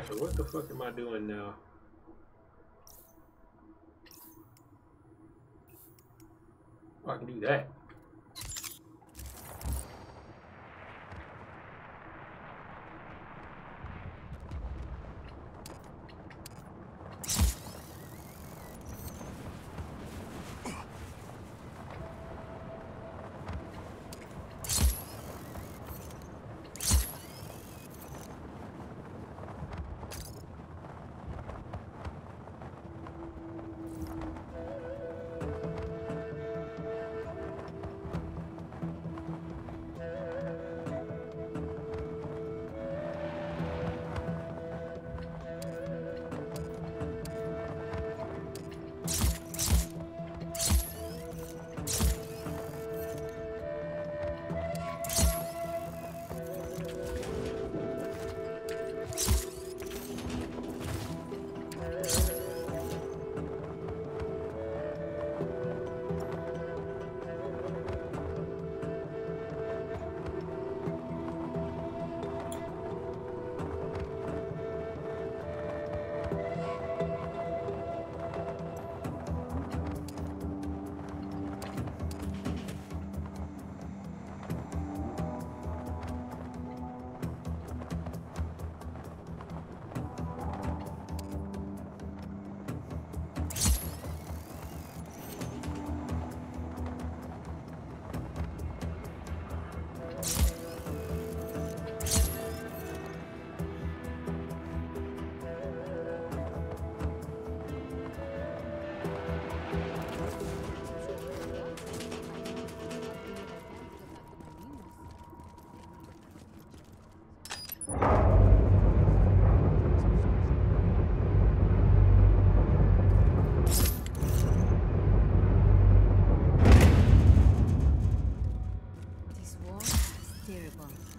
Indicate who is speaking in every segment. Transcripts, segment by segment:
Speaker 1: So what the fuck am I doing now? Oh, I can do that.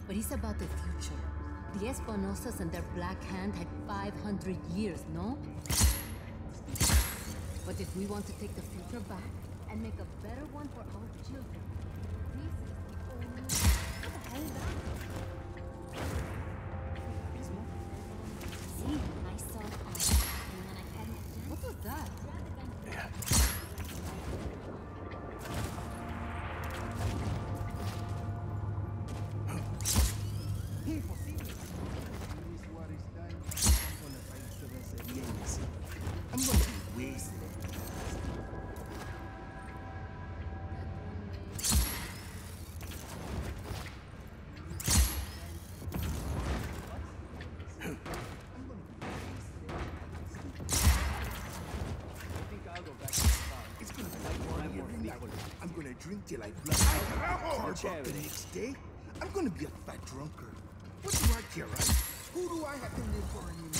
Speaker 2: But it's about the future. The Espanosas and their Black Hand had 500 years, no? But if we want to take the future back and make a better one for our children, this is the only... What the hell is that?
Speaker 3: See, I saw it all. And when I hadn't...
Speaker 2: What was that?
Speaker 4: I'm gonna be wasted. It's gonna be like one more people. I'm gonna drink till I blood out. Car the next day. I'm gonna be a fat drunkard. What do I care, right? Who do I have to live for anymore?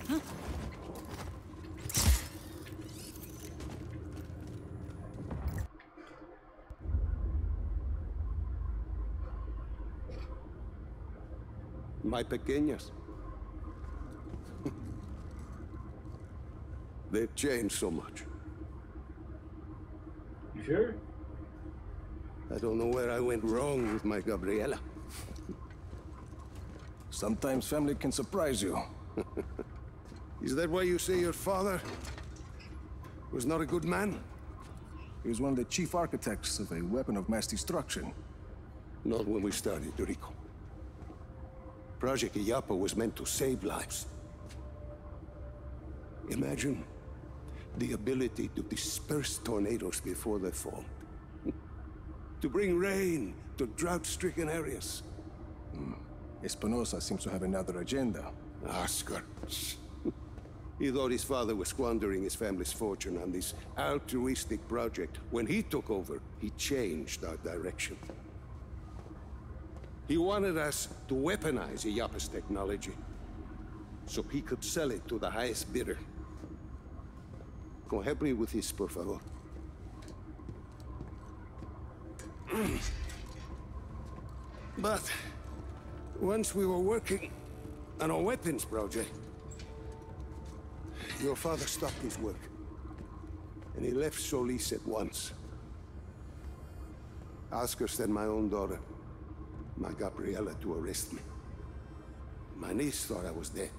Speaker 4: Huh?
Speaker 5: My pequeñas. They've changed so much.
Speaker 1: You sure?
Speaker 5: I don't know where I went wrong with my Gabriela.
Speaker 6: Sometimes family can surprise you.
Speaker 5: Is that why you say your father was not a good man?
Speaker 6: He was one of the chief architects of a weapon of mass destruction.
Speaker 5: Not when we started, Rico. Project Illapa was meant to save lives. Imagine the ability to disperse tornadoes before they fall. To bring rain to drought-stricken areas.
Speaker 6: Espinosa seems to have another agenda.
Speaker 5: Oscar. He thought his father was squandering his family's fortune on this altruistic project. When he took over, he changed our direction. He wanted us to weaponize Illapa's technology, so he could sell it to the highest bidder. Go help me with this, por favor. But once we were working on a weapons project, your father stopped his work, and he left Solis at once. Oscar sent my own daughter, my Gabriela, to arrest me. My niece thought I was dead.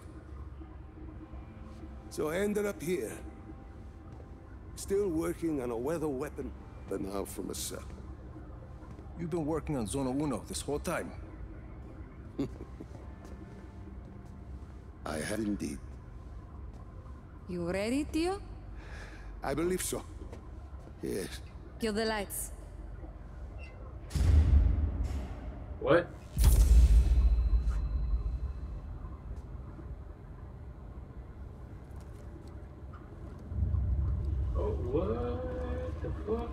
Speaker 5: So I ended up here. Still working on a weather weapon, but now from a cell.
Speaker 6: You've been working on Zona Uno this whole time.
Speaker 5: I have indeed.
Speaker 2: You ready, Tio?
Speaker 5: I believe so. Yes.
Speaker 2: Kill the lights.
Speaker 1: What? Oh, what the fuck?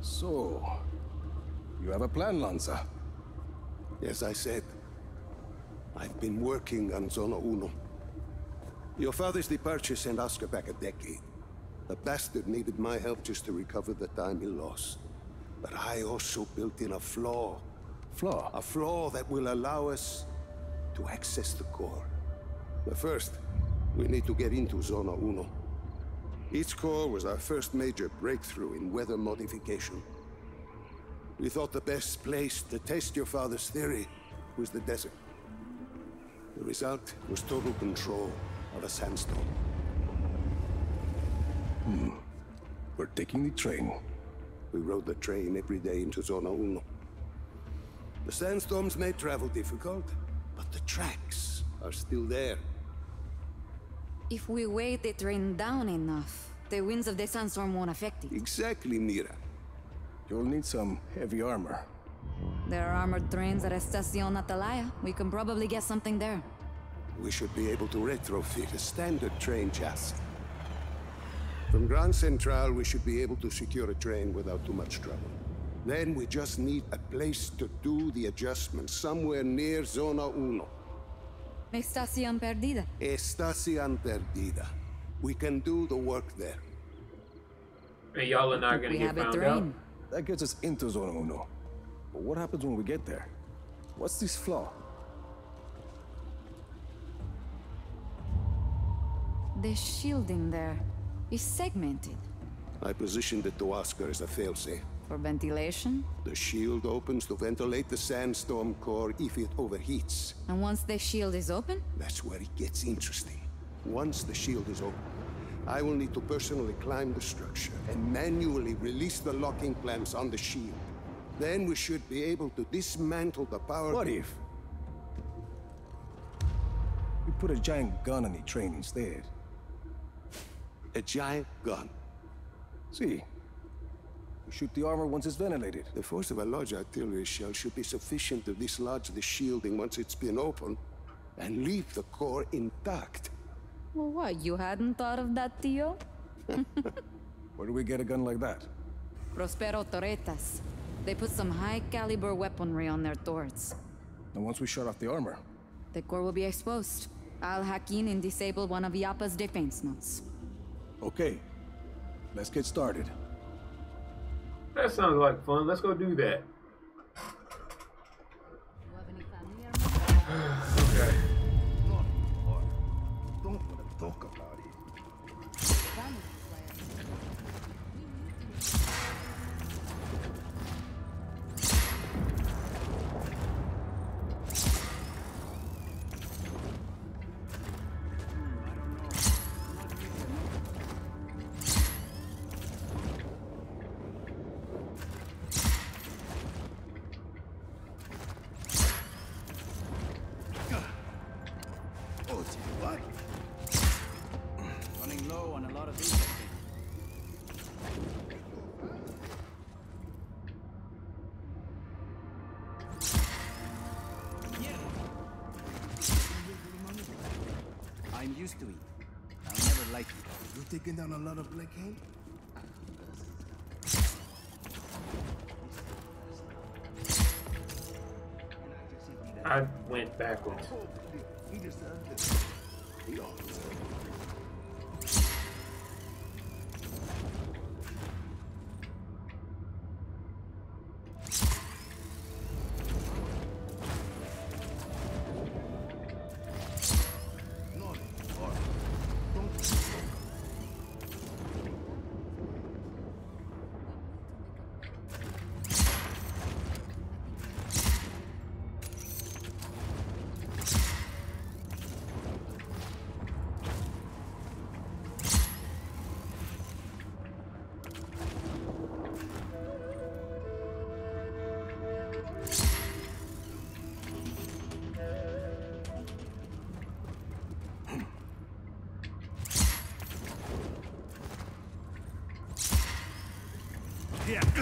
Speaker 6: So, you have a plan, Lanza?
Speaker 5: As I said, I've been working on Zona Uno. Your father's departure sent Oscar back a decade. The bastard needed my help just to recover the time he lost. But I also built in a flaw.
Speaker 6: Flaw?
Speaker 5: A flaw that will allow us to access the core. But first, we need to get into Zona Uno. Its core was our first major breakthrough in weather modification. We thought the best place to test your father's theory was the desert. The result was total control of a sandstorm.
Speaker 6: We're taking the train.
Speaker 5: We rode the train every day into Zona Uno. The sandstorms made travel difficult, but the tracks are still there.
Speaker 2: If we weigh the train down enough, the winds of the sandstorm won't affect it.
Speaker 5: Exactly, Mira.
Speaker 6: You'll need some heavy armor.
Speaker 2: There are armored trains at Estacion Atalaya. We can probably get something there.
Speaker 5: We should be able to retrofit a standard train chassis. From Grand Central, we should be able to secure a train without too much trouble. Then we just need a place to do the adjustments, somewhere near Zona Uno.
Speaker 2: Estacion Perdida.
Speaker 5: Estacion Perdida. We can do the work there.
Speaker 1: And y'all are not gonna
Speaker 2: We
Speaker 1: get
Speaker 2: have a
Speaker 1: found out.
Speaker 6: That gets us into Zona Uno. But what happens when we get there? What's this flaw?
Speaker 2: The shielding there is segmented.
Speaker 5: I positioned it to Oscar as a failsafe.
Speaker 2: For ventilation?
Speaker 5: The shield opens to ventilate the sandstorm core if it overheats.
Speaker 2: And once the shield is open?
Speaker 5: That's where it gets interesting. Once the shield is open, I will need to personally climb the structure and manually release the locking clamps on the shield. Then we should be able to dismantle the power...
Speaker 6: What if we put a giant gun on the train instead?
Speaker 5: A giant gun.
Speaker 6: See, we shoot the armor once it's ventilated.
Speaker 5: The force of a large artillery shell should be sufficient to dislodge the shielding once it's been opened and leave the core intact.
Speaker 2: Well, what? You hadn't thought of that, Tio?
Speaker 6: Where do we get a gun like that?
Speaker 2: Prospero Torretas. They put some high-caliber weaponry on their turrets.
Speaker 6: And once we shut off the armor,
Speaker 2: The core will be exposed. I'll hack in and disable one of Yappa's defense nodes.
Speaker 6: okay. Let's get started.
Speaker 1: That sounds like fun. Let's go do that.
Speaker 2: You have any family or
Speaker 1: Okay.
Speaker 4: Don't want to talk about it.
Speaker 2: family players?
Speaker 4: Oh, what?
Speaker 7: Running low on a lot of these. I'm used to it. I'll never like it.
Speaker 4: You taking down a lot of Black Hand?
Speaker 1: I went backwards.
Speaker 4: He deserved it. He all deserved it. here.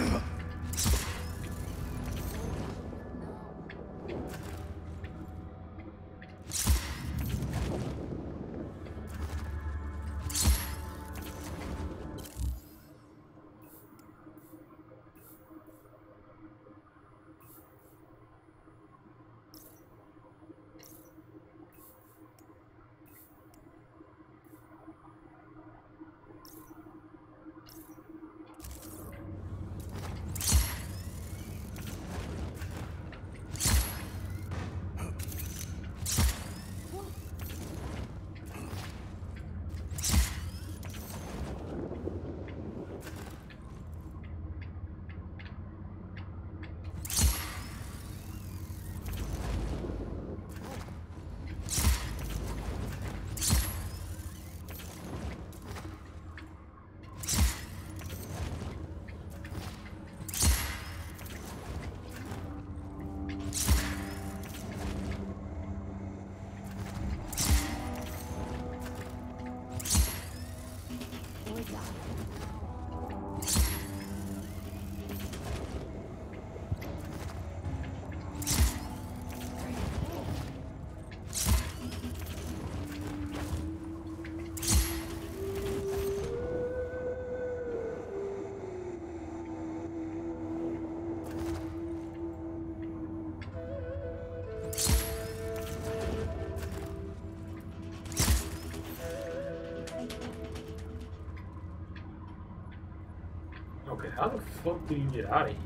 Speaker 1: Okay, how the fuck do you get out of here?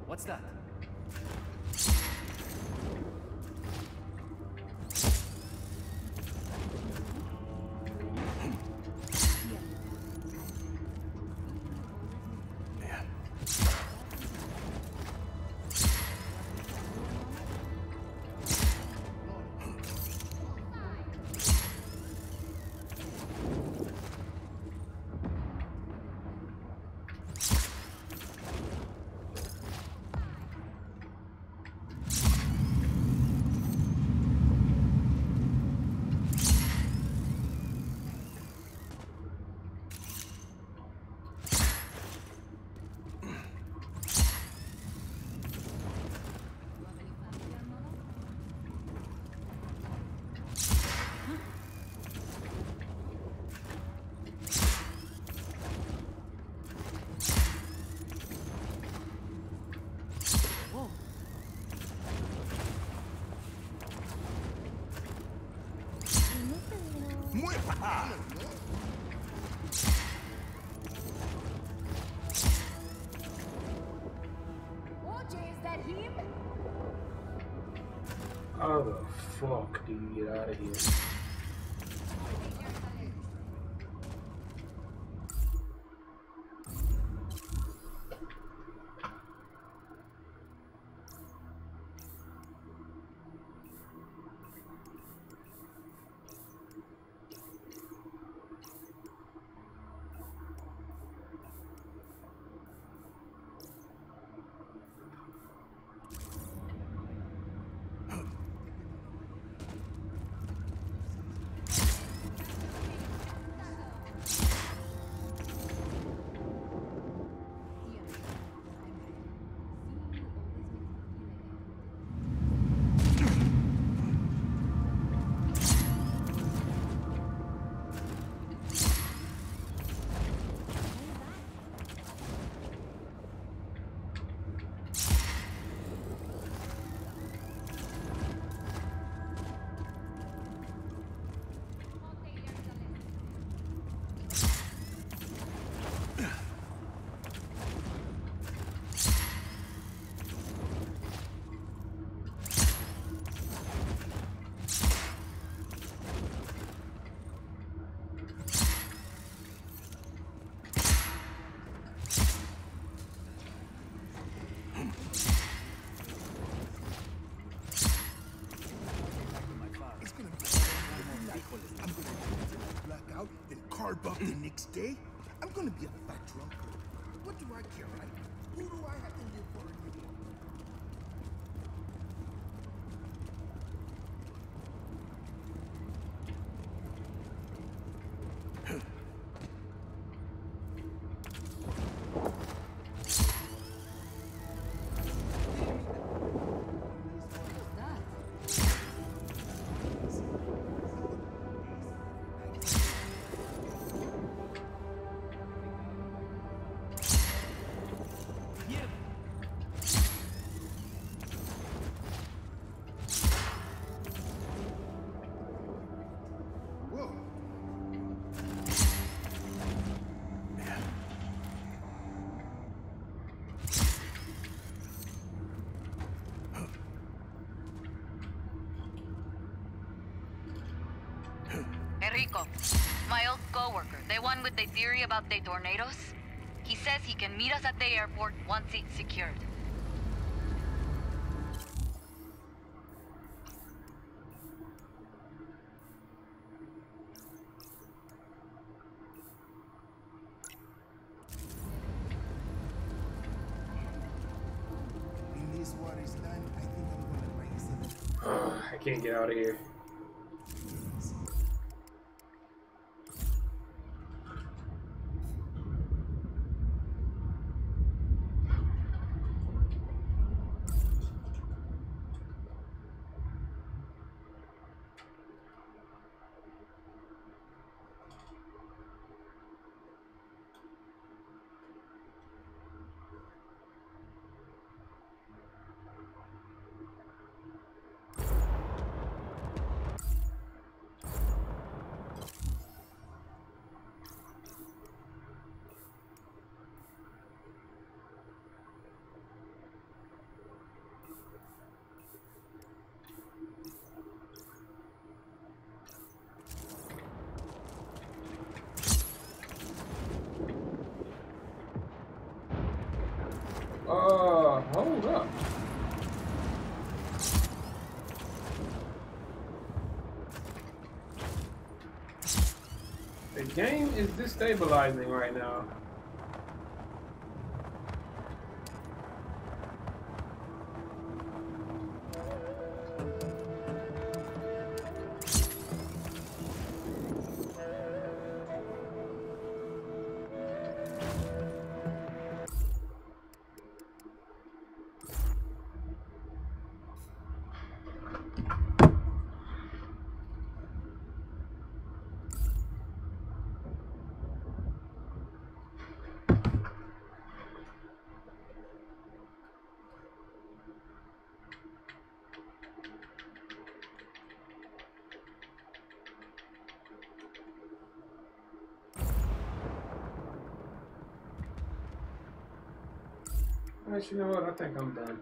Speaker 7: What's that?
Speaker 1: How the fuck do you get out of here?
Speaker 4: next day, I'm gonna be a fat drunkard. What do I care, right? Who do I have to live for anymore?
Speaker 8: Enrico, my old co-worker, the one with the theory about the tornadoes. He says he can meet us at the airport once it's secured.
Speaker 4: When this war is done, I think I'm gonna raise it.
Speaker 1: I can't get out of here. Hold up. The game is destabilizing right now. Alright, you know what? I think I'm done.